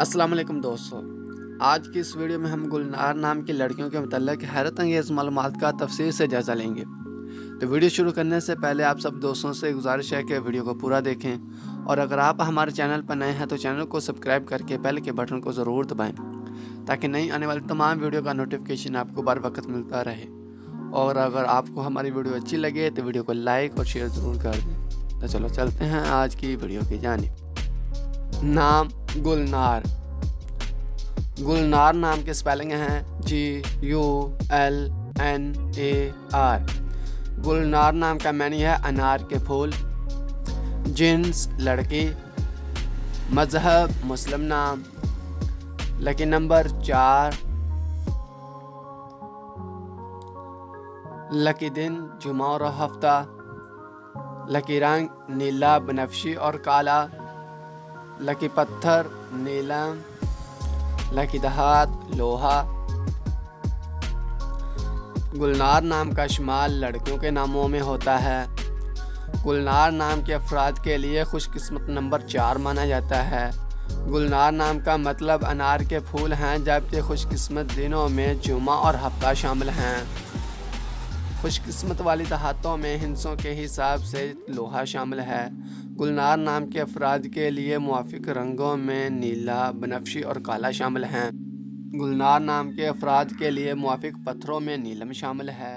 अस्सलाम वालेकुम दोस्तों। आज की इस वीडियो में हम गुलनार नाम की लड़कियों के मतलब हैरत अंगेज़ मालूमात का तफसील से जायज़ा लेंगे। तो वीडियो शुरू करने से पहले आप सब दोस्तों से गुजारिश है कि वीडियो को पूरा देखें और अगर आप हमारे चैनल पर नए हैं तो चैनल को सब्सक्राइब करके बेल के बटन को ज़रूर दबाएं ताकि नई आने वाली तमाम वीडियो का नोटिफिकेशन आपको बर वक्त मिलता रहे। और अगर आपको हमारी वीडियो अच्छी लगे तो वीडियो को लाइक और शेयर ज़रूर कर दें। तो चलो चलते हैं आज की वीडियो की जानिब। नाम गुलनार। गुलनार नाम के स्पेलिंग हैं GULNAR। गुलनार नाम का मानी है अनार के फूल। जिन्स लड़की। मजहब मुस्लिम नाम। Lucky number 4। लकी दिन जुमा और हफ्ता। लकी रंग नीला बनफशी और काला। लकी पत्थर नीलम। लकी धात लोहा। गुलनार नाम का शुमार लड़कियों के नामों में होता है। गुलनार नाम के अफराद के लिए खुशकिस्मत नंबर 4 माना जाता है। गुलनार नाम का मतलब अनार के फूल हैं, जबकि खुशकिस्मत दिनों में जुमा और हफ्ता शामिल हैं। खुशकिस्मत वाली दहातों में हिंसों के हिसाब से लोहा शामिल है। गुलनार नाम के अफराद के लिए मुवाफिक रंगों में नीला बनफशी और काला शामिल हैं। गुलनार नाम के अफराद के लिए मुवाफिक पत्थरों में नीलम शामिल है।